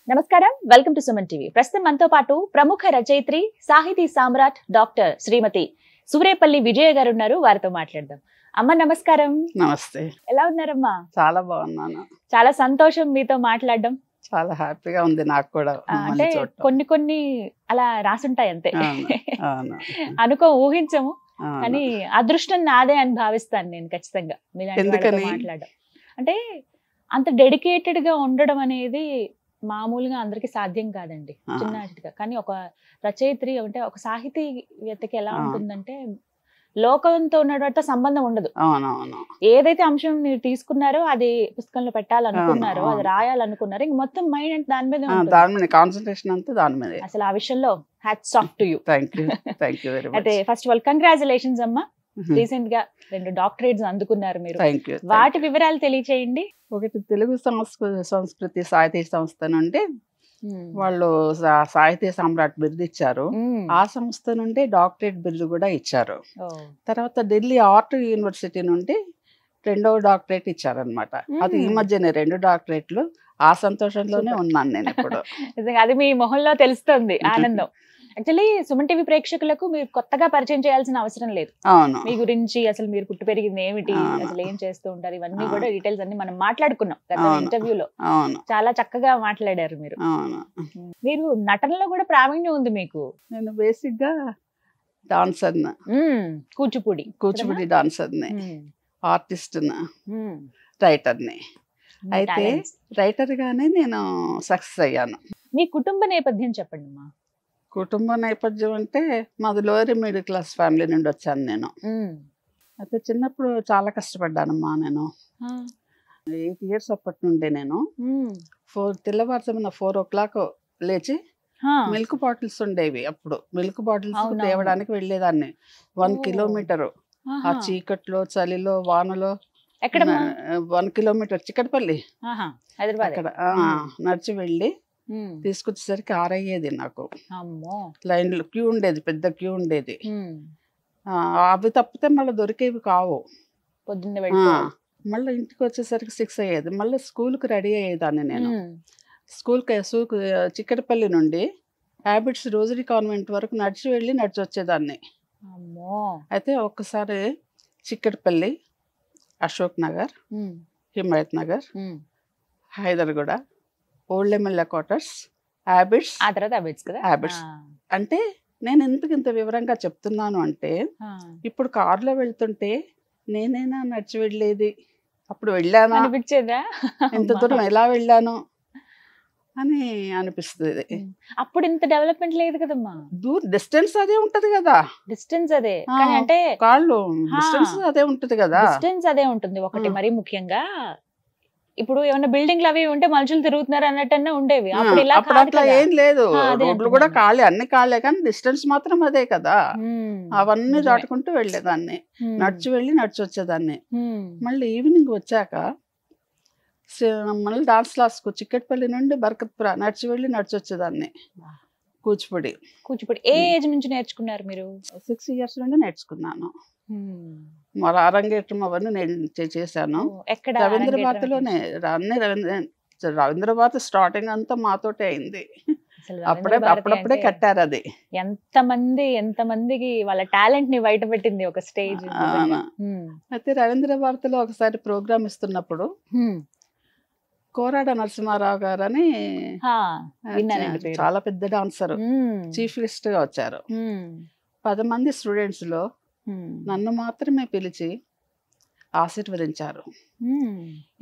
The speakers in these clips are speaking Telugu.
నమస్కారం, వెల్కమ్ టు సుమన్ టీవీ. ప్రస్తుతం మనతో పాటు ప్రముఖ రచయిత్రి, సాహితీ సామ్రాట్ డాక్టర్ శ్రీమతి సూరేపల్లి విజయ గారు ఉన్నారు. వారితో మాట్లాడదాం. అమ్మ నమస్కారం. నమస్తే. ఎలా ఉన్నారమ్మా? చాలా బాగున్నాను. చాలా సంతోషం మీతో మాట్లాడడం. చాలా హ్యాపీగా ఉంది నాకు కూడా. అంటే కొన్ని అలా రాసుంటాయి అంతే. అనుకో, ఊహించము, కానీ అదృష్టం నాదే అని భావిస్తాను నేను ఖచ్చితంగా మీలాంటి మాట్లాడడం. అంటే అంత డెడికేటెడ్ గా ఉండడం అనేది మామూలుగా అందరికి సాధ్యం కాదండి, చిన్నగా. కానీ ఒక రచయిత్రి అంటే ఒక సాహితీవేత్తకి ఎలా ఉంటుందంటే లోకంతో ఉన్నటువంటి సంబంధం ఉండదు. ఏదైతే అంశం మీరు తీసుకున్నారో అది పుస్తకంలో పెట్టాలనుకున్నారో, అది రాయాలనుకున్నారో, ఇంక మొత్తం మైండ్ అంటే దాని మీద కాన్సంట్రేషన్ అంతా దాని మీద. అసలు ఆ విషయంలో hats off to you. Thank you very much. అయితే ఫస్ట్ ఆఫ్ ఆల్ కంగ్రాచులేషన్స్ అమ్మా. రీసెంట్ గా 2 డాక్టరేట్స్ అందుకున్నారు మీరు. వాటి వివరాలు తెలియచేయండి. ఒకటి తెలుగు సంస్కృతి సాహితీ సంస్థ నుండి వాళ్ళు సాహితీ సామ్రాట్ బిరుదు ఇచ్చారు. ఆ సంస్థ నుండి డాక్టరేట్ బిరుదు కూడా ఇచ్చారు. తర్వాత ఢిల్లీ ఆర్ట్ యూనివర్సిటీ నుండి 2వ డాక్టరేట్ ఇచ్చారనమాట. అది ఈ మధ్యనే 2 డాక్టరేట్లు. ఆ సంతోషంలోనే ఉన్నాను నేను ఇప్పుడు. అది మీ మొహంలో తెలుస్తుంది ఆనందం. యాక్చువల్లీ సుమన్ టీవీ ప్రేక్షకులకు మీరు కొత్తగా పరిచయం చేయాల్సిన అవసరం లేదు. మీ గురించి, అసలు మీరు పుట్టి పెరిగింది ఏమిటి, అసలు ఏం చేస్తూ ఉంటారు, ఇవన్నీ కూడా డీటెయిల్స్ అన్ని మనం మాట్లాడుకున్నాం గత ఇంటర్వ్యూలో. చాలా చక్కగా మాట్లాడారు మీరు. మీరు నటనలో కూడా ప్రావీణ్యం ఉంది మీకు. నేను బేసిక్ గా dancer, Kuchipudi dancer, artist, writer. అయితే రైటర్ గానే నేను సక్సెస్ అయ్యాను. మీ కుటుంబ నేపథ్యం చెప్పండి అమ్మా. కుటుంబ నేపథ్యం అంటే మాది లోయర్ మిడిల్ క్లాస్ ఫ్యామిలీ నుండి వచ్చాను నేను. అయితే చిన్నప్పుడు చాలా కష్టపడ్డానమ్మా నేను. 8 years అప్పటి నుండి నేను తెల్లవారుజామున 4 o'clock లేచి మిల్క్ బాటిల్స్ ఉండేవి. అప్పుడు మిల్క్ బాటిల్స్ తేవడానికి వెళ్ళేదాన్ని 1 kilometer. ఆ చీకట్లో, చలిలో, వానలో 1 kilometer చిక్కటపల్లి అక్కడ నడిచి వెళ్ళి తీసుకొచ్చేసరికి 6 అయ్యేది నాకు. లైన్లో క్యూ ఉండేది, పెద్ద క్యూ ఉండేది. అవి తప్పితే మళ్ళీ దొరికేవి కావు. మళ్ళీ ఇంటికి వచ్చేసరికి 6 అయ్యేది. మళ్ళీ స్కూల్కి రెడీ అయ్యేదాన్ని నేను. స్కూల్కి చిక్కటపల్లి నుండి హ్యాబిట్స్ రోజరీ కాన్వెంట్ వరకు నడిచి వెళ్ళి నడిచి వచ్చేదాన్ని. అయితే ఒక్కసారి Chikkadpally, Ashok Nagar, Himayat Nagar, Hyderguda, old MLA quarters, habits అంటే నేను ఎందుకు ఇంత వివరంగా చెప్తున్నాను అంటే, ఇప్పుడు కారులో వెళ్తుంటే నేనైనా నడిచి వెళ్ళేది, అప్పుడు వెళ్ళానా, ఇంత దూరం ఎలా వెళ్ళాను అని అనిపిస్తుంది. అప్పుడు ఇంత డెవలప్మెంట్ లేదు కదమ్మా. డిస్టెన్స్ అదే ఉంటది కదా. డిస్టెన్స్ అదే అంటే కాళ్ళు డిస్టెన్స్ అదే ఉంటది కదా. డిస్టెన్స్ అదే ఉంటుంది ఒకటి. మరీ ముఖ్యంగా ఇప్పుడు ఏమైనా బిల్డింగ్లు అవి ఉంటే మనుషులు తిరుగుతున్నారు అన్నట్టన్నా ఉండేవి. అప్పుడు అట్లా ఏం లేదు. రోడ్లు కూడా ఖాళీ, అన్ని ఖాళీ, కానీ డిస్టెన్స్ మాత్రం అదే కదా. అవన్నీ దాటుకుంటూ వెళ్ళేదాన్ని, నడిచి వెళ్ళి నడిచి వచ్చేదాన్ని. మళ్ళీ ఈవినింగ్ వచ్చాక మళ్ళీ డాన్స్ క్లాస్కు చిక్కటపల్లి నుండి బర్కత్పుర నడిచి వెళ్ళి నడిచి వచ్చేదాన్ని. కూచిపూడి ఏ ఏజ్ నుంచి నేర్చుకున్నారు మీరు? 6 years నుండి నేర్చుకున్నాను. మరి అరంగేట్రం అవన్నీ నేను చేశాను. రవీంద్రభారతిలోనే. రవీంద్రభారతి స్టార్టింగ్ అంతా మాతోటే అయింది. అప్పుడప్పుడే కట్టారు అది. ఎంతమందికి వాళ్ళ టాలెంట్ ని బయట పెట్టింది ఒక స్టేజ్. అయితే రవీంద్రభారతిలో ఒకసారి ప్రోగ్రామ్ ఇస్తున్నప్పుడు కోరాడ నరసింహారావు గారు అని చాలా పెద్ద డాన్సర్ చీఫ్ గెస్ట్ గా వచ్చారు. 10 మంది స్టూడెంట్స్ లో నన్ను మాత్రమే పిలిచి ఆశీర్వదించారు.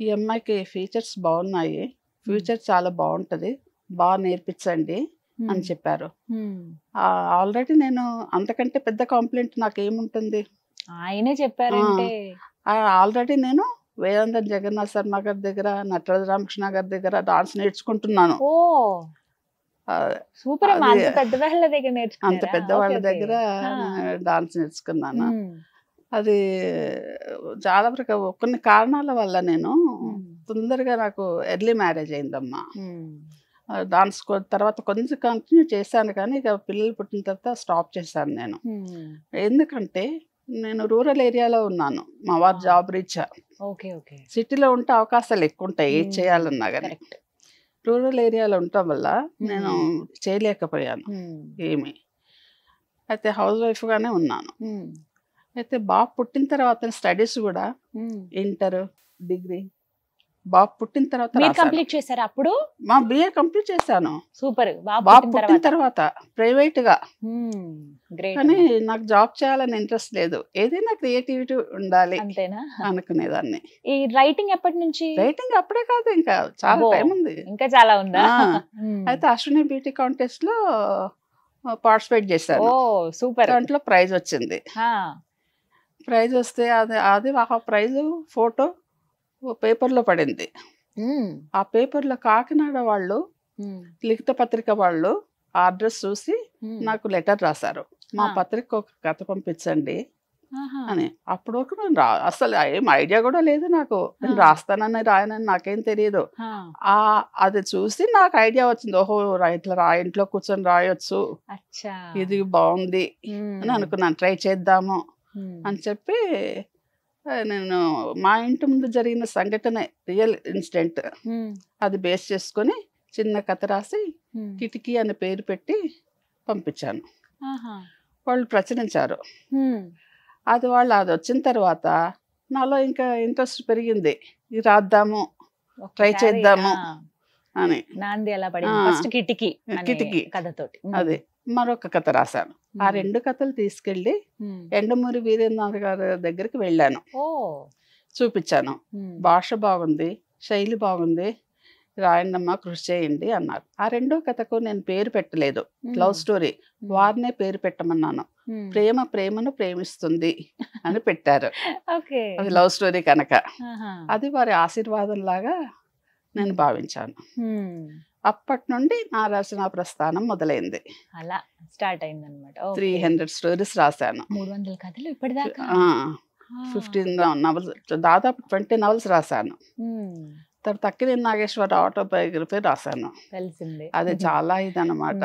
ఈ అమ్మాయికి ఫీచర్స్ బాగున్నాయి, ఫ్యూచర్ చాలా బాగుంటది, బాగా నేర్పించండి అని చెప్పారు. ఆల్రెడీ నేను అంతకంటే పెద్ద కాంప్లిమెంట్ నాకేముంటుంది, ఆయనే చెప్పారంటే. ఆల్రెడీ నేను వేదాంతం జగన్నాథ్ శర్మ గారి దగ్గర, నటరాజ రామకృష్ణ గారి దగ్గర డాన్స్ నేర్చుకుంటున్నాను. అంత పెద్దవాళ్ళ దగ్గర డాన్స్ నేర్చుకున్నాను. అది చాలా కొన్ని కారణాల వల్ల నేను తొందరగా నాకు ఎర్లీ మ్యారేజ్ అయిందమ్మా. డాన్స్ తర్వాత కొంచెం కంటిన్యూ చేశాను, కానీ ఇక పిల్లలు పుట్టిన తర్వాత స్టాప్ చేశాను నేను. ఎందుకంటే నేను రూరల్ ఏరియాలో ఉన్నాను, మా వారు జాబ్ రీచ్. సిటీలో ఉంటే అవకాశాలు ఎక్కువ ఉంటాయి ఏది చేయాలన్నా కానీ. రూరల్ ఏరియాలో ఉండటం వల్ల నేను చేయలేకపోయాను ఏమి. అయితే హౌస్ వైఫ్గానే ఉన్నాను. అయితే బాబు పుట్టిన తర్వాత స్టడీస్ కూడా ఇంటర్, డిగ్రీ బాబు పుట్టిన తర్వాత కంప్లీట్ చేశారు. అప్పుడు మా బిఏ కంప్లీట్ చేశాను. సూపర్. బాబు పుట్టిన తర్వాత ప్రైవేట్ గా. కానీ నాకు జాబ్ చేయాలని ఇంట్రెస్ట్ లేదు, ఏదైనా క్రియేటివిటీ ఉండాలి అంతేనా అనుకునేదాన్ని. ఈ రైటింగ్ ఎప్పటి నుంచి? రైటింగ్ అప్పుడే కాదు, ఇంకా చాలా టైం ఉంది. ఇంకా చాలా ఉందా? అయితే అశ్విని బ్యూటీ కాంటెస్ట్ లో పార్టిసిపేట్ చేశాను. సూపర్. దాంట్లో ప్రైజ్ వచ్చింది. ప్రైజ్ వస్తే అది ఆ ప్రైజ్ ఫోటో పేపర్లో పడింది. ఆ పేపర్లో కాకినాడ వాళ్ళు, లిఖిత పత్రిక వాళ్ళు ఆ అడ్రస్ చూసి నాకు లెటర్ రాశారు, మా పత్రిక ఒక కథ పంపించండి అని. అప్పుడు వరకు నేను అసలు ఏం ఐడియా కూడా లేదు నాకు, నేను రాస్తానని రాయనని నాకేం తెలియదు. అది చూసి నాకు ఐడియా వచ్చింది, ఓహో ఇట్లా ఇంట్లో కూర్చొని రాయొచ్చు, ఇది బాగుంది అని అనుకున్నాను, ట్రై చేద్దాము అని చెప్పి. నేను మా ఇంటి ముందు జరిగిన సంఘటన, రియల్ ఇన్సిడెంట్, అది బేస్ చేసుకొని చిన్న కథ రాసి కిటికీ అనే పేరు పెట్టి పంపించాను. వాళ్ళు ప్రచురించారు. అది వచ్చిన తర్వాత నాలో ఇంకా ఇంట్రెస్ట్ పెరిగింది, ఇది రాద్దాము, ట్రై చేద్దాము అని. కిటికీ కథతోటి అదే మరొక కథ రాశాను. ఆ 2 కథలు తీసుకెళ్లి ఎండమూరి వీరేంద్ర గారి దగ్గరికి వెళ్ళాను, చూపించాను. భాష బాగుంది, శైలి బాగుంది, రాయండమ్మా, కృషి చేయండి అన్నారు. ఆ 2వ కథకు నేను పేరు పెట్టలేదు, లవ్ స్టోరీ, వారినే పేరు పెట్టమన్నాను. ప్రేమ ప్రేమను ప్రేమిస్తుంది అని పెట్టారు. అది లవ్ స్టోరీ కనుక అది వారి ఆశీర్వాదం లాగా నేను భావించాను. అప్పటి నుండి నా రచనా ప్రస్థానం మొదలైంది. అలా స్టార్ట్ అయింది అనమాట. 300 స్టోరీస్ రాశాను. 300 కథలు ఇప్పటిదాకా. 15 నవల్స్, దాదాపు 20 నవల్స్ రాశాను. తర్వాత అక్కినేని నాగేశ్వరరావు ఆటోబయోగ్రఫీ రాశాను. అది చాలా ఇదన్నమాట.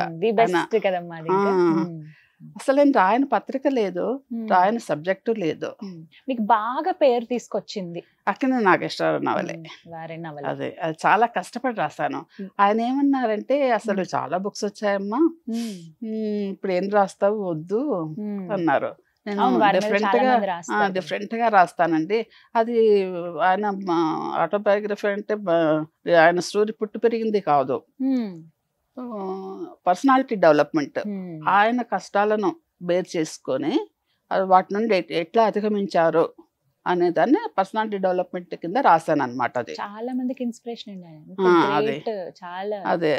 అసలు నేను రాయని పత్రిక లేదు, రాయని సబ్జెక్టు లేదు. మీకు బాగా పేరు తీసుకొచ్చింది అక్కినేని నాగేశ్వరరావు నవలే. అదే, అది చాలా కష్టపడి రాశాను. ఆయన ఏమన్నారంటే, అసలు చాలా బుక్స్ వచ్చాయమ్మా, ఇప్పుడు ఏం రాస్తావు, వద్దు అన్నారు. నేను డిఫరెంట్ గా రాస్తానండి. అది ఆయన ఆటోబయోగ్రఫీ అంటే ఆయన స్టోరీ పుట్టి పెరిగింది కాదు, పర్సనాలిటీ డెవలప్మెంట్. ఆయన కష్టాలను బేర్ చేసుకొని వాటి నుండి ఎట్లా అధిగమించారు అనేదాన్ని పర్సనాలిటీ డెవలప్మెంట్ కింద రాశాను అనమాట. అది చాలా మందికి ఇన్స్పిరేషన్. అదే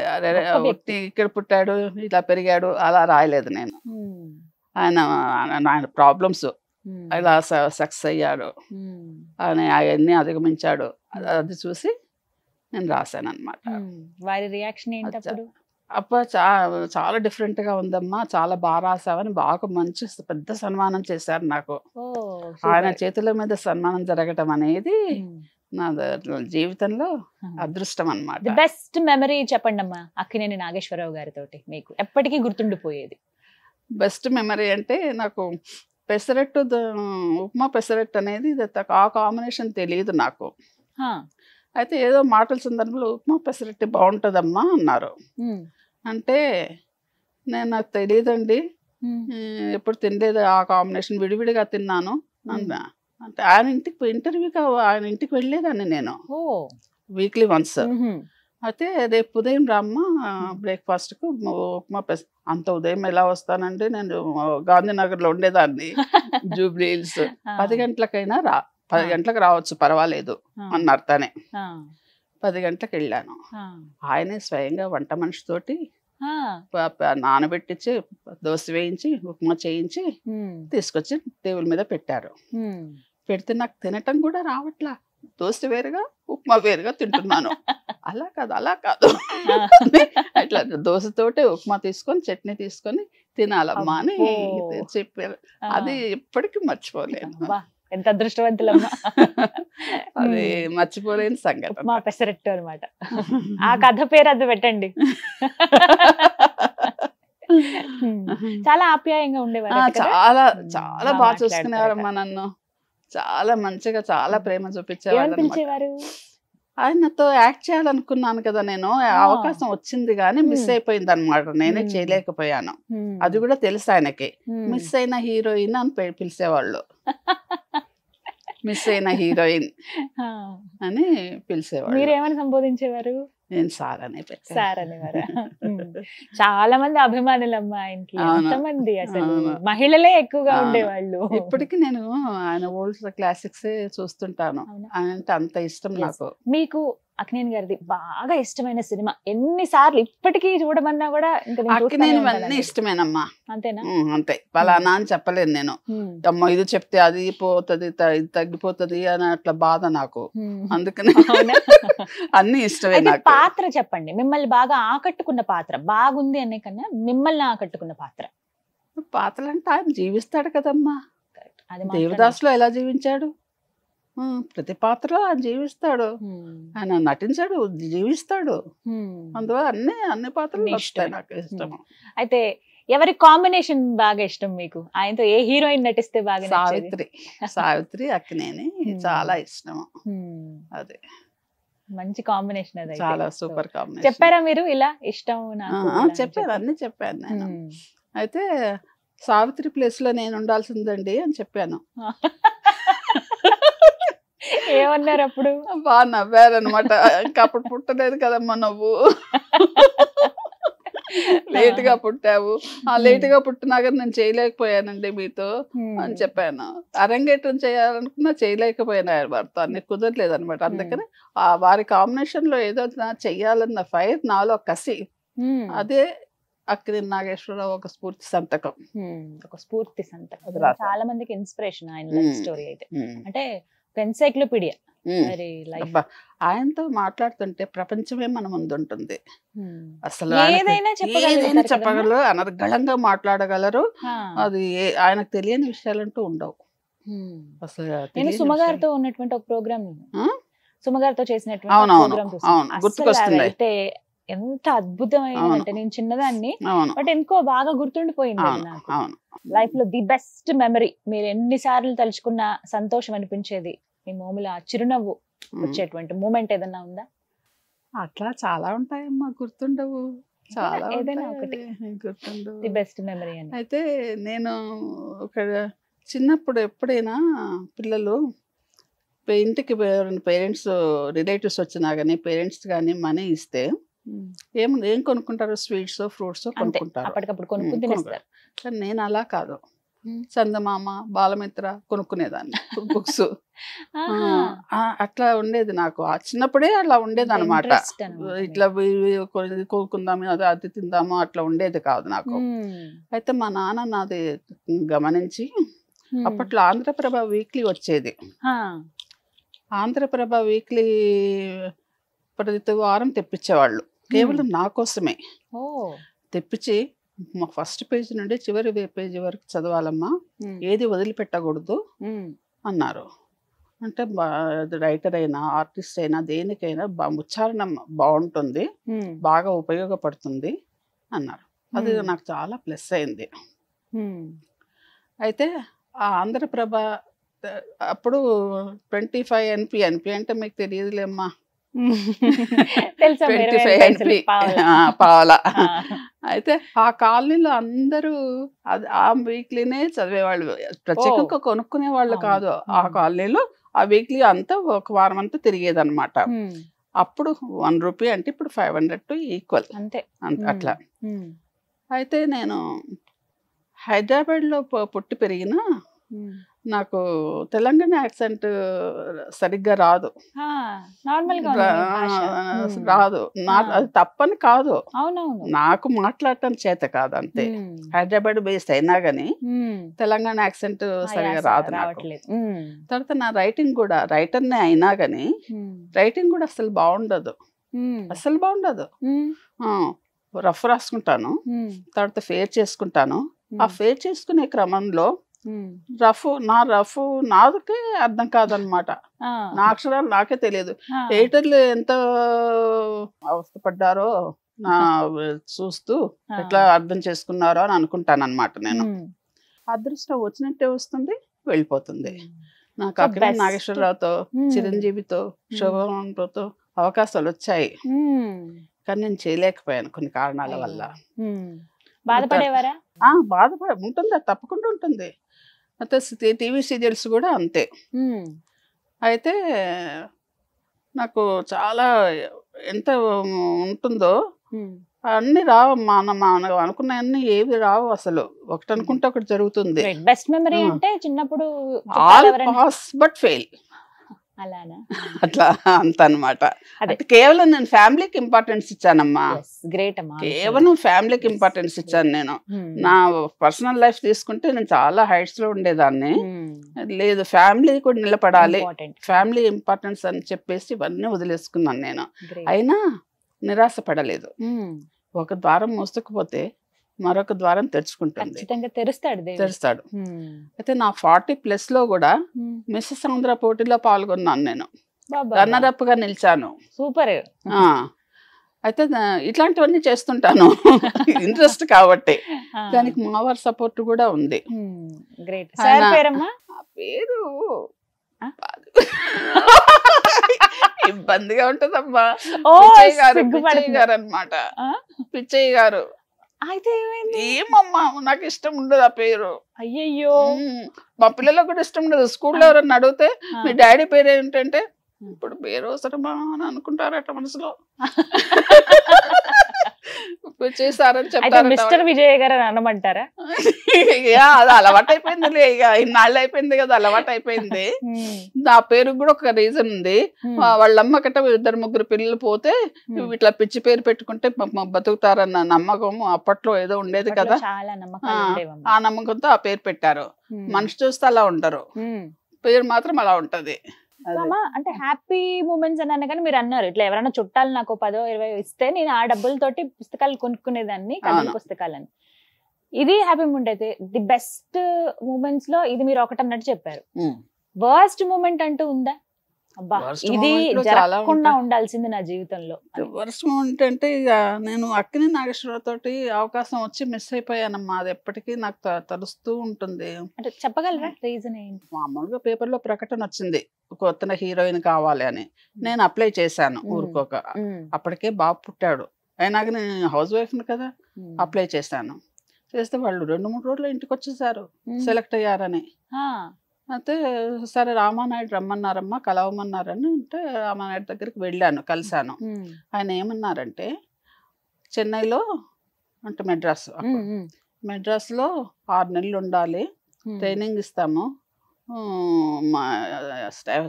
ఇక్కడ పుట్టాడు, ఇలా పెరిగాడు అలా రాయలేదు నేను. ఆయన ప్రాబ్లమ్స్ ఇలా సక్సెస్ అయ్యాడు అని, అవన్నీ అధిగమించాడు, అది చూసి నేను రాశాను అనమాట. వారి రియాక్షన్ ఏంటి? అప్ప చాలా డిఫరెంట్ గా ఉందమ్మా, చాలా బాగా రాసావని బాగా మంచి పెద్ద సన్మానం చేశారు నాకు. ఆయన చేతుల మీద సన్మానం జరగటం అనేది నా జీవితంలో అదృష్టం అన్నమాట. బెస్ట్ మెమరీ చెప్పండి అమ్మా అక్కినేని నాగేశ్వరరావు గారితో మీకు ఎప్పటికీ గుర్తుండిపోయేది. బెస్ట్ మెమరీ అంటే నాకు పెసరట్టు, ఉప్మా పెసరట్టు అనేది ఆ కాంబినేషన్ తెలియదు నాకు. అయితే ఏదో మాటల సందర్భంలో ఉప్మా పెసరట్టు బాగుంటుందమ్మా అన్నారు. అంటే నాకు తెలియదండి, ఎప్పుడు తినలేదు ఆ కాంబినేషన్, విడివిడిగా తిన్నాను అన్నా. అంటే ఆయన ఇంటికి వెళ్ళేదాన్ని నేను వీక్లీ వన్స్. అయితే రేపు ఉదయం రామ్మ బ్రేక్ఫాస్ట్కు ఉప్మా అంత ఉదయం ఎలా వస్తానండి, నేను గాంధీనగర్లో ఉండేదాన్ని, జూబ్లీ హిల్స్. 10 గంటలకైనా 10 గంటలకు రావచ్చు పర్వాలేదు అన్నారు తనే. 10 గంటలకు వెళ్ళాను. ఆయనే స్వయంగా వంట మనిషితోటి నానబెట్టించి దోశ వేయించి ఉప్మా చేయించి తీసుకొచ్చి టేబుల్ మీద పెట్టారు. పెడితే నాకు తినటం కూడా రావట్లా, దోశ వేరుగా ఉప్మా వేరుగా తింటున్నాను. అలా కాదు అట్లా దోశతోటే ఉప్మా తీసుకొని చట్నీ తీసుకొని తినాలమ్మా అని చెప్పారు. అది ఎప్పటికీ మర్చిపోలేను. ఎంత అదృష్టవంతులమ్మా. అది మర్చిపోలేని సంగతి. ఉప్మా పెసరట్టు అనమాట. ఆ కథ పేరు అది పెట్టండి. చాలా ఆప్యాయంగా ఉండేవారు. చాలా చాలా బాగా చూసుకునేవారమ్మా నన్ను, చాలా మంచిగా, చాలా ప్రేమ చూపించేవారు. ఆయనతో యాక్ట్ చేయాలనుకున్నాను కదా నేను, అవకాశం వచ్చింది కానీ మిస్ అయిపోయింది అనమాట, నేనే చేయలేకపోయాను. అది కూడా తెలుసు ఆయనకి. మిస్ అయిన హీరోయిన్ అని పిలిచేవాళ్ళు, మిస్ అయిన హీరోయిన్ అని పిలిచేవాళ్ళు. మీరేమని సంబోధించేవారు? నేను సార్ అనే పెట్టాను. సార్ అనేవారా? చాలా మంది అభిమానులమ్మా ఆయనకి, ఎంతమంది అసలు మహిళలే ఎక్కువగా ఉండేవాళ్ళు. ఇప్పటికి నేను ఆయన ఓల్డ్ క్లాసిక్స్ చూస్తుంటాను, అంటే అంత ఇష్టం నాకు. మీకు అక్కినేని గారిది బాగా ఇష్టమైన సినిమా ఎన్నిసార్లు ఇప్పటికీ చూడమన్నా కూడా అక్కినేని ఇష్టమేనమ్మా. అంతేనా? అంతే, పలానా అని చెప్పలేను నేను. అమ్మ ఇది చెప్తే అది పోతుంది, ఇది తగ్గిపోతుంది అని అట్లా బాధ నాకు, అందుకని అన్ని ఇష్టమే నాకు. పాత్ర చెప్పండి, మిమ్మల్ని బాగా ఆకట్టుకున్న పాత్ర, బాగుంది అనే కన్నా మిమ్మల్ని ఆకట్టుకున్న పాత్ర. పాత్రలు అంటే ఆయన జీవిస్తాడు కదమ్మా, దేవదాసులో ఎలా జీవించాడు, ప్రతి పాత్ర ఆయన జీవిస్తాడు, ఆయన నటించాడు, జీవిస్తాడు. అందువల్ల అన్ని పాత్రలు వస్తాయి నాకు ఇష్టం. అయితే ఎవరి కాంబినేషన్ బాగా ఇష్టం మీకు? ఆయనతో ఏ హీరోయిన్ నటిస్తే బాగా? సావిత్రి అక్కినేని చాలా ఇష్టం. అదే మంచి కాంబినేషన్, అది చాలా సూపర్ కాంబినేషన్. చెప్పారా మీరు ఇలా ఇష్టం? చెప్పాను, అన్ని చెప్పాను నేను. అయితే సావిత్రి ప్లేస్ లో నేను ఉండాల్సిందండి అని చెప్పాను. ఏమన్నారు అప్పుడు? బాగా నవ్వారనమాట. ఇంకా అప్పుడు పుట్టలేదు కదమ్మా నువ్వు, లేట్ గా పుట్టావు, లేట్ గా పుట్టినాక నేను చేయలేకపోయానండి మీతో అని చెప్పాను. అరంగేట్రం చేయాలనుకున్నా చేయలేకపోయినా భర్త, అన్ని కుదరలేదు అనమాట. అందుకని వారి కాంబినేషన్ లో ఏదో చెయ్యాలన్న ఫైర్ నాలో కసి, అదే అక్కినేని నాగేశ్వరరావు ఒక స్ఫూర్తి సంతకం. ఒక స్ఫూర్తి సంతకం, చాలా మందికి ఇన్స్పిరేషన్ ఆయన లైఫ్ స్టోరీ అయితే. అంటే ఎన్సైక్లోపీడియా. ఆయనతో మాట్లాడుతుంటే ప్రపంచమే మన ముందు ఉంటుంది. అసలు ఏదైనా చెప్పగలరు, అనర్గళంగా మాట్లాడగలరు. అది ఆయనకు తెలియని విషయాలంటూ ఉండవు అసలు. నేను సుమగారితో ఉన్నటువంటి ఒక ప్రోగ్రామ్, సుమగారితో చేసినటువంటి గుర్తుకొస్తుంది. అయితే ఎంత అద్భుతమైనదంటే, నేను చిన్నదాన్ని బట్ ఎంతో బాగా గుర్తుండిపోయింది నాకు. లైఫ్ లో ది బెస్ట్ మెమరీ, మీరు ఎన్నిసార్లు తలుచుకున్న సంతోషం అనిపించేది, మీ మోముల చిరునవ్వు వచ్చేటువంటి మూమెంట్ ఏదన్నా ఉందా? అట్లా చాలా ఉంటాయమ్మా, గుర్తుండవు. చాలా ఏదైనా ఒకటి గుర్తుండవు, ది బెస్ట్ మెమరీ అని. అయితే నేను ఒక చిన్నప్పుడు ఎప్పుడైనా పిల్లలు ఇంటికి పేరెంట్స్ రిలేటివ్స్ వచ్చినా కానీ పేరెంట్స్ కానీ మనీ ఇస్తే ఏం కొనుక్కుంటారు, స్వీట్స్ ఫ్రూట్స్ కొనుక్కుంటారు, అప్పటికప్పుడు కొనుక్కుని తినేస్తారు. కానీ నేను అలా కాదు, చందమామ బాలమిత్ర కొనుక్కునేదాన్ని, బుక్స్ అట్లా ఉండేది నాకు. చిన్నప్పుడే అలా ఉండేది అనమాట. ఇట్లా కొనుక్కుందాము, అది తిందాము అట్లా ఉండేది కాదు నాకు. అయితే మా నాన్న నాది గమనించి, అప్పట్లో ఆంధ్రప్రభ వీక్లీ వచ్చేది. ఆంధ్రప్రభ వీక్లీ ప్రతి వారం తెప్పించేవాళ్ళు, కేవలం నా కోసమే తెప్పించి, మా ఫస్ట్ పేజ్ నుండి చివరి పేజీ వరకు చదవాలమ్మా, ఏది వదిలిపెట్టకూడదు అన్నారు. అంటే రైటర్ అయినా ఆర్టిస్ట్ అయినా దేనికైనా ఉచ్చారణ బాగుంటుంది, బాగా ఉపయోగపడుతుంది అన్నారు. అది నాకు చాలా ప్లస్ అయింది. అయితే ఆ ఆంధ్రప్రభ అప్పుడు 25 NP, NP అంటే మీకు తెలియదులేమ్మా, 25 NP పావలా. అయితే ఆ కాలనీలో అందరూ ఆ వీక్లీనే చదివేవాళ్ళు, ప్రత్యేకంగా కొనుక్కునే వాళ్ళు కాదు. ఆ కాలనీలో ఆ వీక్లీ అంతా ఒక వారం అంతా తిరిగేది అనమాట. అప్పుడు 1 రూపీ అంటే ఇప్పుడు 500 ఈక్వల్ అంతే, అట్లా. అయితే నేను హైదరాబాద్లో పుట్టి పెరిగిన నాకు తెలంగాణ యాక్సెంట్ సరిగ్గా రాదు, రాదు. అది తప్పని కాదు, నాకు మాట్లాడటం చేత కాదు అంతే. హైదరాబాద్ బేస్డ్ అయినా గానీ తెలంగాణ యాక్సెంట్ సరిగా రాదు నాకు. తర్వాత నా రైటింగ్ కూడా, రైటర్నే అయినా గానీ రైటింగ్ కూడా అసలు బాగుండదు, అసలు బాగుండదు. రఫ్ రాసుకుంటాను, తర్వాత ఫేర్ చేసుకుంటాను. ఆ ఫేర్ చేసుకునే క్రమంలో రఫ్ నాకే అర్థం కాదనమాట, నా అక్షరాలు నాకే తెలియదు. ఎడిటర్లు ఎంత అవస్థపడ్డారో నా చూస్తూ ఎట్లా అర్థం చేసుకున్నారో అని అనుకుంటాను అనమాట. నేను అదృష్టం వచ్చినట్టే వస్తుంది, వెళ్ళిపోతుంది. నాకు అక్కినేని నాగేశ్వరరావుతో, చిరంజీవితో, శోభాతో అవకాశాలు వచ్చాయి, కానీ నేను చేయలేకపోయాను కొన్ని కారణాల వల్ల. బాధపడేవారా? ఉంటుంది, తప్పకుండా ఉంటుంది. అయితే టీవీ సీరియల్స్ కూడా అంతే. అయితే నాకు చాలా ఎంత ఉంటుందో అన్ని రావమ్మా, మనం అనుకున్నవన్నీ ఏవి రావు అసలు. ఒకటి అనుకుంటే ఒకటి జరుగుతుంది. బెస్ట్ మెమరీ అంటే చిన్నప్పుడు ఆల్ పాస్ బట్ ఫెయిల్, అలానా? అట్లా అంత అనమాట. అంటే కేవలం నేను ఫ్యామిలీకి ఇంపార్టెన్స్ ఇచ్చానమ్మా. గ్రేట్ అమ్మా. కేవలం ఫ్యామిలీకి ఇంపార్టెన్స్ ఇచ్చాను నేను. నా పర్సనల్ లైఫ్ తీసుకుంటే నేను చాలా హైట్స్ లో ఉండేదాన్ని. లేదు, ఫ్యామిలీ కూడా నిలబడాలి, ఫ్యామిలీ ఇంపార్టెన్స్ అని చెప్పేసి ఇవన్నీ వదిలేసుకున్నాను నేను. అయినా నిరాశ పడలేదు. ఒక ద్వారం మూసుకుపోతే మరొక ద్వారం తెరుచుకుంటుంది, తెరుస్తాడు. అయితే నా 40+ లో కూడా మిస్సెస్ ఆంధ్ర పోటీలో పాల్గొన్నాను నేను, రన్నర్-అప్ గా నిలిచాను. సూపర్. అయితే ఇట్లాంటివన్నీ చేస్తుంటాను ఇంట్రెస్ట్ కాబట్టి. దానికి మా వారి సపోర్ట్ కూడా ఉంది. పేరు ఇబ్బందిగా ఉంటదమ్మా. పిచ్చయ్య గారు అన్నమాట. పిచ్చయ్య గారు. అయితే ఏమమ్మా నాకు ఇష్టం ఉండదు ఆ పేరు. అయ్యయ్యో, మా పిల్లలకు కూడా ఇష్టం ఉండదు. స్కూల్లో ఎవరన్నా అడిగితే మీ డాడీ పేరు ఏంటంటే ఇప్పుడు పేరు అవసరమా అని అనుకుంటారట మనసులో. చేశారని చెప్తారు. మిస్టర్ విజయ్ గారు అని అనమంటారా? అది అలవాటు అయిపోయింది, ఇక ఇన్నాళ్ళు అయిపోయింది కదా, అలవాటు అయిపోయింది. నా పేరు కూడా ఒక రీజన్ ఉంది. వాళ్ళమ్మ కట్ట 2-3 పిల్లలు పోతే ఇట్లా పిచ్చి పేరు పెట్టుకుంటే బతుకుతారన్న నమ్మకం అప్పట్లో ఏదో ఉండేది కదా, ఆ నమ్మకంతో ఆ పేరు పెట్టారు. మనిషి చూస్తే అలా ఉండరు, పేరు మాత్రం అలా ఉంటది. అంటే హ్యాపీ మూమెంట్స్ అని కానీ మీరు అన్నారు ఇట్లా ఎవరైనా చుట్టాలు నాకు 10-20 ఇస్తే నేను ఆ డబ్బులతోటి పుస్తకాలు కొనుక్కునేదాన్ని, కథల పుస్తకాలని. ఇది హ్యాపీ మూమెంట్. అయితే ది బెస్ట్ మూమెంట్స్ లో ఇది మీరు ఒకటి అన్నట్టు చెప్పారు. వర్స్ట్ మూమెంట్ అంటూ ఉందా? అబ్బా ఇది జరగకుండా ఉండాల్సింది నా జీవితంలో. వర్స్ట్ మూమెంట్ అంటే ఇక నేను అక్కినేని నాగేశ్వరరావు తోటి అవకాశం వచ్చి మిస్ అయిపోయానమ్మా. అది ఎప్పటికీ నాకు తెలుస్తూ ఉంటుంది. అంటే చెప్పగలరా రీజన్ ఏంటి? మామూలుగా పేపర్లో ప్రకటన వచ్చింది కొత్త హీరోయిన్ కావాలి అని. నేను అప్లై చేశాను ఊరుకోక. అప్పటికే బాబు పుట్టాడు. అయినాక నేను హౌస్ వైఫ్ని కదా, అప్లై చేశాను. చేస్తే వాళ్ళు 2-3 రోజులు ఇంటికి వచ్చేసారు సెలెక్ట్ అయ్యారని. అయితే సరే రామానాయుడు రమ్మన్నారమ్మా, కలవమన్నారని అంటే రామానాయుడు దగ్గరికి వెళ్ళాను, కలిశాను. ఆయన ఏమన్నారంటే చెన్నైలో అంటే మెడ్రాస్లో 6 నెలలు ఉండాలి, ట్రైనింగ్ ఇస్తాము,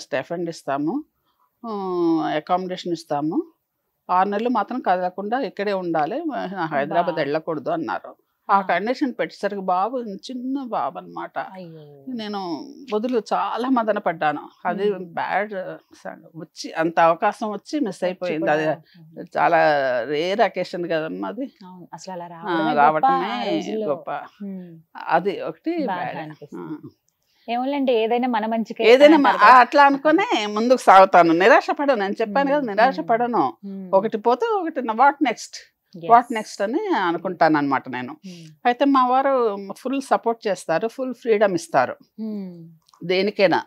స్టైఫండ్ ఇస్తాము, అకామిడేషన్ ఇస్తాము, 6 నెలలు మాత్రం కదలకుండా ఇక్కడే ఉండాలి, హైదరాబాద్ వెళ్ళకూడదు అన్నారు. ఆ కండిషన్ పెట్టేసరికి బాబు చిన్న బాబు అనమాట. నేను వదులు చాలా మదన పడ్డాను. అది బ్యాడ్ వచ్చి అంత అవకాశం వచ్చి మిస్ అయిపోయింది. అది చాలా రేర్ అకేషన్ కదమ్మా, అది రావటమే గొప్ప. అది ఒకటి ఏమోలేండి, ఏదైనా మన మంచికి ఏదైనా అట్లా అనుకునే ముందుకు సాగుతాను. నిరాశ పడను. నేను చెప్పాను కదా, నిరాశ పడను. ఒకటి పోతే ఒకటి వాట్ నెక్స్ట్ అని అనుకుంటాను అనమాట నేను. అయితే మా వారు ఫుల్ సపోర్ట్ చేస్తారు, ఫుల్ ఫ్రీడమ్ ఇస్తారు దేనికైనా.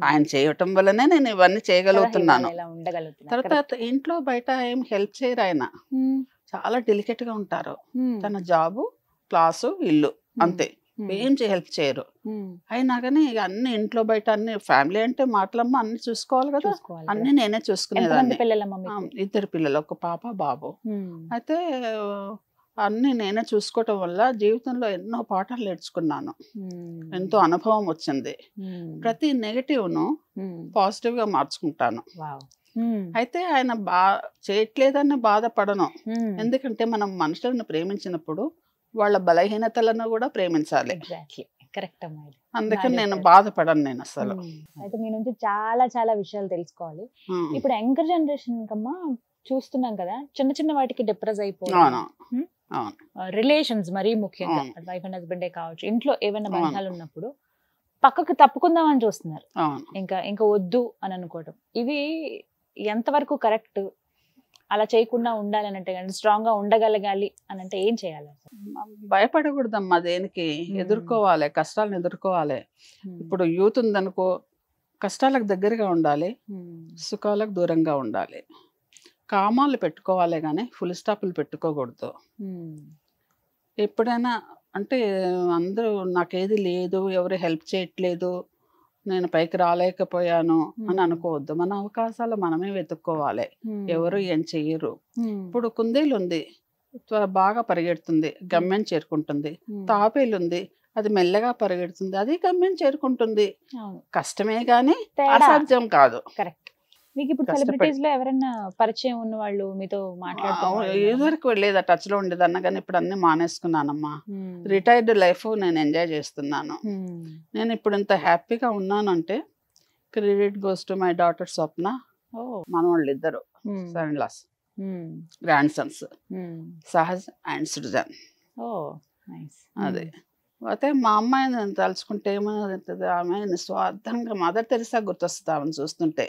ఆయన చేయటం వల్లనే నేను ఇవన్నీ చేయగలుగుతున్నాను. తర్వాత ఇంట్లో బయట ఏం హెల్ప్ చేయరు ఆయన. చాలా డెలికేట్ గా ఉంటారు. తన జాబు, క్లాసు, ఇల్లు అంతే, ఏం హెల్ప్ చేయరు. అయినా కానీ అన్ని ఇంట్లో బయట అన్ని ఫ్యామిలీ అంటే మాటలమ్మ అన్ని చూసుకోవాలి కదా, అన్ని నేనే చూసుకునేదాన్ని. 2 పిల్లలు, ఒక పాప బాబు. అయితే అన్ని నేనే చూసుకోవటం వల్ల జీవితంలో ఎన్నో పాఠాలు నేర్చుకున్నాను, ఎంతో అనుభవం వచ్చింది. ప్రతి నెగటివ్ను పాజిటివ్ గా మార్చుకుంటాను. అయితే ఆయన చేయట్లేదని బాధపడను. ఎందుకంటే మనం మనుషులను ప్రేమించినప్పుడు వాళ్ళ బలహీనతలను కూడా ప్రేమించాలి. అందుకని నేను బాధపడను నేను అసలు. అయితే మీ నుంచి చాలా చాలా విషయాలు తెలుసుకోవాలి. ఇప్పుడు యంగర్ జనరేషన్ కమ్మా చూస్తున్నాం కదా, చిన్న చిన్న వాటికి డిప్రెస్ అయిపోవడం, రిలేషన్స్ మరీ ముఖ్యంగా వైఫ్ అండ్ హస్బెండే కావచ్చు, ఇంట్లో ఏమైనా బంధాలు ఉన్నప్పుడు పక్కకు తప్పుకుందామని చూస్తున్నారు, ఇంకా వద్దు అని అనుకోవడం. ఇవి ఎంతవరకు కరెక్ట్? అలా చేయకుండా ఉండాలని అంటే స్ట్రాంగ్ గా ఉండగలగాలి అని అంటే ఏం చేయాలి? భయపడకూడదమ్మా, దేనికి ఎదుర్కోవాలి, కష్టాలను ఎదుర్కోవాలి. ఇప్పుడు యూత్ ఉందనుకో, కష్టాలకు దగ్గరగా ఉండాలి, సుఖాలకు దూరంగా ఉండాలి. కామాలు పెట్టుకోవాలి కానీ ఫుల్ స్టాప్లు పెట్టుకోకూడదు. ఎప్పుడైనా అంటే అందరూ నాకేది లేదు, ఎవరు హెల్ప్ చేయట్లేదు, నేను పైకి రాలేకపోయాను అని అనుకోవద్దు. మన అవకాశాలు మనమే వెతుక్కోవాలి. ఎవరు ఏం చెయ్యరు. ఇప్పుడు కుందేలు ఉంది, బాగా పరిగెడుతుంది, గమ్యం చేరుకుంటుంది. తాపేలు ఉంది, అది మెల్లగా పరిగెడుతుంది, అది గమ్యం చేరుకుంటుంది. కష్టమే గానీ అసాధ్యం కాదు. కరెక్ట్. మీకు ఇప్పుడు సెలబ్రిటీస్ లో ఎవరైనా పరిచయం ఉన్న వాళ్ళు మీతో మాట్లాడుతున్నారు? ఇదివరకు వెళ్ళేది టచ్ లో ఉండేదన్న, కానీ ఇప్పుడు అన్ని మానేసుకున్నానమ్మా. రిటైర్డ్ లైఫ్ నేను ఎంజాయ్ చేస్తున్నాను. నేను ఇప్పుడు ఇంత హ్యాపీగా ఉన్నాను అంటే credit goes to my daughter Swapna, మనవాళ్ళు ఇద్దరు son laws, grandsons, Sahaj and Srujan. అదే అయితే మా అమ్మాయిని తలుచుకుంటే ఏమవుతుంది, ఆమె నిస్వార్థంగా మదర్ తెరిసా గుర్తొస్తుంది. ఆమెను చూస్తుంటే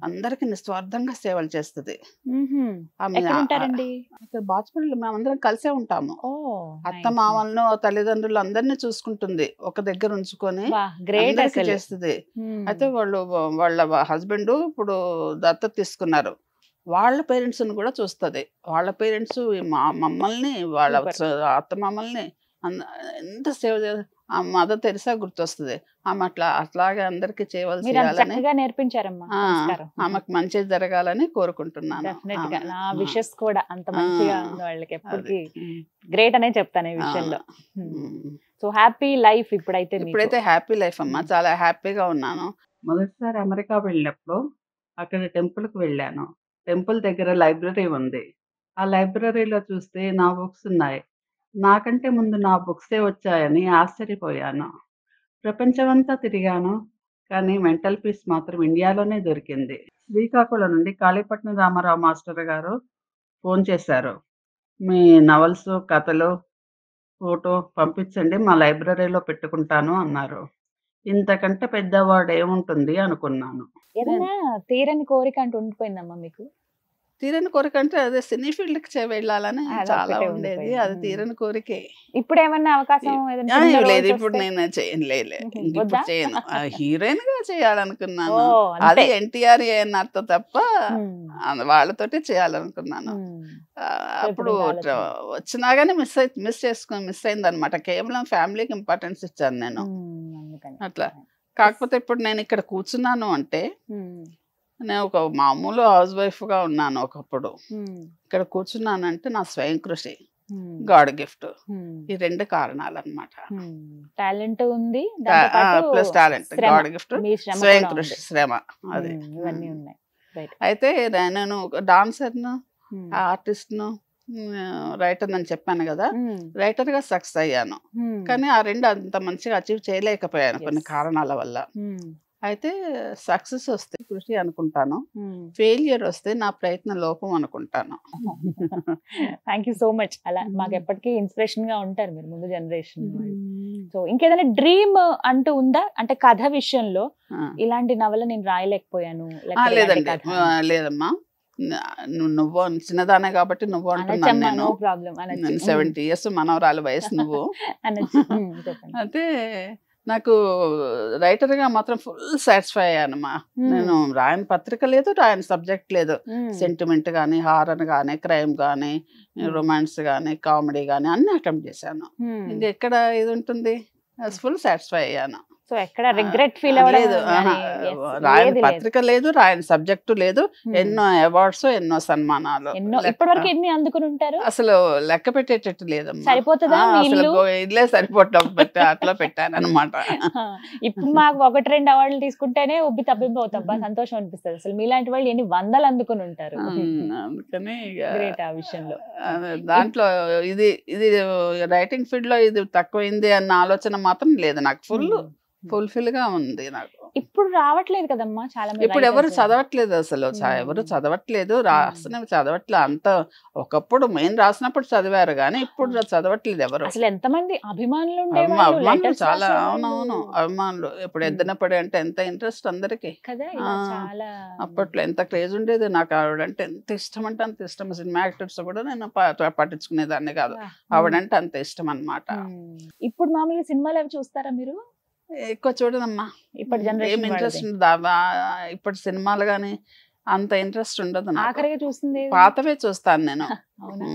అందరికి నిస్వార్థంగా సేవలు చేస్తుంది. బాచుపల్లి మేమందరం కలిసే ఉంటాము. అత్త మామలను, తల్లిదండ్రులు అందరినీ చూసుకుంటుంది, ఒక దగ్గర ఉంచుకొని చేస్తుంది. అయితే వాళ్ళ హస్బెండ్ ఇప్పుడు దత్తత తీసుకున్నారు, వాళ్ళ పేరెంట్స్ ని కూడా చూస్తుంది. వాళ్ళ పేరెంట్స్ మమ్మల్ని, వాళ్ళ అత్త మామల్ని ఎంత సేవ మదర్ తెరిసా గుర్తొస్తుంది. ఆమె అట్లాగే అందరికి చేయవలసి నేర్పించారమ్మా. ఆమెకు మంచి జరగాలని కోరుకుంటున్నాను. గ్రేట్ అనే చెప్తాను ఈ విషయంలో. సో హ్యాపీ లైఫ్ ఇప్పుడైతే హ్యాపీ లైఫ్ అమ్మా, చాలా హ్యాపీగా ఉన్నాను. మొదటిసారి అమెరికా వెళ్ళినప్పుడు అక్కడ టెంపుల్ కి వెళ్ళాను. టెంపుల్ దగ్గర లైబ్రరీ ఉంది. ఆ లైబ్రరీలో చూస్తే నా బుక్స్ ఉన్నాయి. నాకంటే ముందు నా బుక్సే వచ్చాయని ఆశ్చర్యపోయాను. ప్రపంచమంతా తిరిగాను, కానీ మెంటల్ పీస్ మాత్రం ఇండియాలోనే దొరికింది. శ్రీకాకుళం నుండి కాళీపట్నం రామారావు మాస్టర్ గారు ఫోన్ చేశారు. మీ నవల్స్, కథలు, ఫోటో పంపించండి, మా లైబ్రరీలో పెట్టుకుంటాను అన్నారు. ఇంతకంటే పెద్దవాడు ఏముంటుంది అనుకున్నాను. ఏదైనా తీరని కోరిక అంటూ ఉండిపోయిందమ్మా మీకు? తీరని కోరిక అంటే అదే సినీ ఫీల్డ్ కి వెళ్ళాలని చాలా ఉండేది. అది తీరని కోరికే. ఇప్పుడు ఏమన్నా అవకాశం లేదు, ఇప్పుడు నేను చేయను. హీరోయిన్ గా చేయాలనుకున్నాను. అది ఎన్టీఆర్ ఏఎన్ఆర్ తో తప్ప వాళ్ళతోటి చేయాలనుకున్నాను. అప్పుడు వచ్చినా గానీ మిస్ అయింది అనమాట. కేవలం ఫ్యామిలీకి ఇంపార్టెన్స్ ఇచ్చాను నేను అట్లా. కాకపోతే ఇప్పుడు నేను ఇక్కడ కూర్చున్నాను అంటే నేను ఒక మామూలు హౌస్ వైఫ్ గా ఉన్నాను ఒకప్పుడు. ఇక్కడ కూర్చున్నానంటే నా స్వయం కృషి, గాడ్ గిఫ్ట్, ఈ రెండు కారణాలు అన్నమాట. టాలెంట్ ఉంది ప్లస్ టాలెంట్, గాడ్ గిఫ్ట్, స్వయం కృషి, శ్రమ. అది అయితే నేను డాన్సర్ను, ఆర్టిస్ట్ను, రైటర్ అని చెప్పాను కదా. రైటర్ గా సక్సెస్ అయ్యాను, కానీ ఆ రెండు అంత మంచిగా అచీవ్ చేయలేకపోయాను కొన్ని కారణాల వల్ల. అయితే సక్సెస్ వస్తే కృషి అనుకుంటాను, ఫెయిలియర్ వస్తే నా ప్రయత్న లోపం అనుకుంటాను. Thank you so much. అలా మాకు ఎప్పటికీ ఇన్స్పిరేషన్ గా ఉంటారు మీరు, ముందు జనరేషన్. సో ఇంకేదైనా డ్రీమ్ అంటూ ఉందా? అంటే కథ విషయంలో ఇలాంటి నవల నేను రాయలేకపోయాను? లేదమ్మా, నువ్వు చిన్నదానే కాబట్టి నువ్వు అంటున్నాను. 70 years మనవరాలు వయసు నువ్వు. అయితే నాకు రైటర్ గా మాత్రం ఫుల్ సాటిస్ఫై అయ్యానమ్మా. నేను రాయని పత్రిక లేదు, రాయని సబ్జెక్ట్ లేదు. సెంటిమెంట్ గానీ, హారర్ గానీ, క్రైమ్ గానీ, రొమాన్స్ గానీ, కామెడీ గానీ అన్ని అటెంప్ట్ చేశాను. ఇంకెక్కడ ఇది ఉంటుంది, ఫుల్ సాటిస్ఫై అయ్యాను. సో ఎక్కడ రిగ్రెట్ ఫీల్ అవ్వలేదు? రాయని పత్రిక లేదు, రాయని సబ్జెక్టు లేదు. ఎన్నో అవార్డ్స్, ఎన్నో సన్మానాలు, ఇప్పటివరకు ఎన్ని అందుకుని ఉంటారు అసలు లెక్క పెట్టేటట్టు లేదమ్మా. సరిపోతుందా? ఇల్లే సరిపోవటం అట్లా పెట్టాను అనమాట. ఇప్పుడు మాకు 1-2 అవార్డులు తీసుకుంటేనే ఉబ్బి తప్పిపోతాం, సంతోషం అనిపిస్తుంది. అసలు మీలాంటి వాళ్ళు ఎన్ని వందలు అందుకుని ఉంటారు. అందుకని గ్రేట్ ఆ విషయంలో. దాంట్లో ఇది రైటింగ్ ఫీల్డ్ లో ఇది తక్కువైంది అన్న ఆలోచన మాత్రం లేదు నాకు. ఫుల్ఫిల్ గా ఉంది నాకు. ఇప్పుడు రావట్లేదు కదమ్మా చాలా మంది. ఇప్పుడు ఎవరు చదవట్లేదు, అసలు ఎవరు చదవట్లేదు, రాసినవి చదవట్లేదు. అంత ఒకప్పుడు మెయిన్ రాసినప్పుడు చదివారు కానీ ఇప్పుడు చదవట్లేదు ఎవరు. అసలు ఎంతమంది అభిమానులు చాలా. అవునవును, అభిమానులు. ఇప్పుడు ఎద్దనపడి అంటే ఎంత ఇంట్రెస్ట్ అందరికి కదా. అప్పట్లో ఎంత క్రేజ్ ఉండేది. నాకు ఆవిడంటే ఎంత ఇష్టం అంటే అంత ఇష్టం. సినిమా యాక్టర్స్ కూడా నేను పట్టించుకునేదాన్ని కాదు, ఆవిడంటే అంత ఇష్టం అన్నమాట. ఇప్పుడు మామూలుగా సినిమాలు అవి చూస్తారా మీరు? ఎక్కువ చూడనమ్మా. ఇప్పుడు జనరేషన్ ఇంట్రెస్ట్ ఉందా ఇప్పటి సినిమాలు కానీ అంత ఇంట్రెస్ట్ ఉండదు నాకు. ఆఖరిగా చూస్తుంది పాతవే చూస్తాను నేను. అవునా?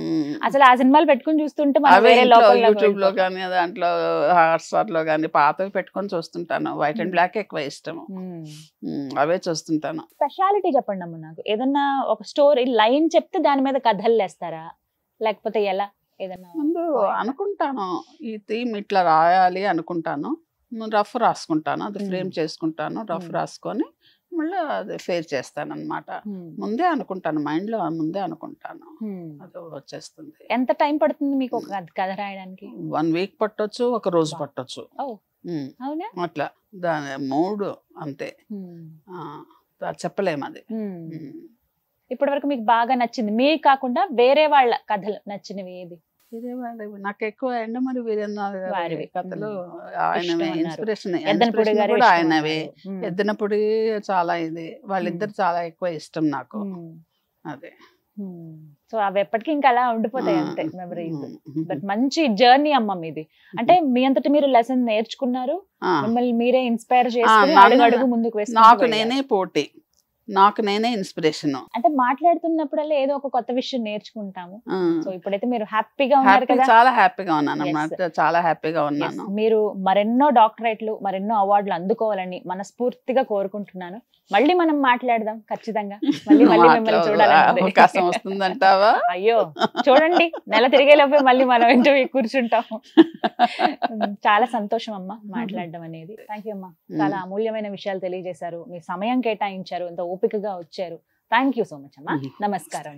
అసలు ఆ సినిమాలు పెట్టుకుని చూస్తుంటే మనం అవే వేరే ఇంట్లో లోకంలోకి యూట్యూబ్ లో వెళ్ళిపోతాం. కానీ దాంట్లో హాట్స్టార్ లో కానీ పాతవి పెట్టుకొని చూస్తుంటాను. వైట్ అండ్ బ్లాక్ ఎక్కువ ఇష్టం. అవే చూస్తుంటాను. స్పెషాలిటీ చెప్పండి అమ్మ నాకు. ఏదన్నా ఒక స్టోరీ లైన్ చెప్తే దాని మీద కథలు వేస్తారా, లేకపోతే ఎలా? ఏదన్నా ముందు point? అనుకుంటాను ఈ థీమ్ ఇట్లా రాయాలి అనుకుంటాను. రఫ్ రాసుకుంటాను, అది ఫ్రేమ్ చేసుకుంటాను, రఫ్ రాసుకొని మళ్ళీ అది ఫేర్ చేస్తాను అనమాట. ముందే అనుకుంటాను, మైండ్ లో ముందే అనుకుంటాను, అది వచ్చేస్తుంది. ఎంత టైం పడుతుంది మీకు ఒక కథ రాయడానికి? 1 వీక్ పట్టొచ్చు, ఒక రోజు పట్టొచ్చు. అవునా? అట్లా దాని మూడు అంతే, చెప్పలేము అది. ఇప్పటి వరకు మీకు బాగా నచ్చింది మీకు కాకుండా వేరే వాళ్ళ కథలు నచ్చినవి ఏది? వేరే వాళ్ళవి నాకు ఎక్కువ ఎండమూరి వీరేంద్ర గారి కథలు, ఆయన ఇన్స్పిరేషన్ కూడా ఆయనవే. ఎద్దనపూడి చాలా ఇది, వాళ్ళిద్దరు చాలా ఎక్కువ ఇష్టం నాకు. అదే, సో అవి ఎప్పటికీ ఇంకా అలా ఉండిపోతాయి అంతే మెమరీస్. బట్ మంచి జర్నీ అమ్మ మీది. అంటే మీ అంతటి మీరు లెసన్ నేర్చుకున్నారు, మిమ్మల్ని మీరే ఇన్స్పైర్ చేసుకుని అడుగు ముందుకు వేస్తారు. నాకు నేనే పోటీ, నాకు నేనే ఇన్స్పిరేషన్. అంటే మాట్లాడుతున్నప్పుడల్లా ఏదో ఒక కొత్త విషయం నేర్చుకుంటాము. సో ఇప్పుడైతే మీరు హ్యాపీగా ఉన్నారు కదా? చాలా హ్యాపీగా ఉన్నాను అన్నమాట, చాలా హ్యాపీగా ఉన్నాను. మీరు మరెన్నో డాక్టరేట్లు, మరెన్నో అవార్డులు అందుకోవాలని మనస్ఫూర్తిగా కోరుకుంటున్నాను. మళ్ళీ మనం మాట్లాడదాం ఖచ్చితంగా. మళ్ళీ మిమ్మల్ని చూడాలని అవకాశం వస్తుందంటావా? అయ్యో చూడండి, నెల తిరిగేలోపే మళ్ళీ మనం ఇంటర్వ్యూ కూర్చుంటాము. చాలా సంతోషం అమ్మా మాట్లాడడం అనేది. థ్యాంక్ యూ అమ్మా, చాలా అమూల్యమైన విషయాలు తెలియజేశారు, మీ సమయం కేటాయించారు, ఎంత ఓపికగా వచ్చారు. థ్యాంక్ యూ సో మచ్ అమ్మా. నమస్కారం.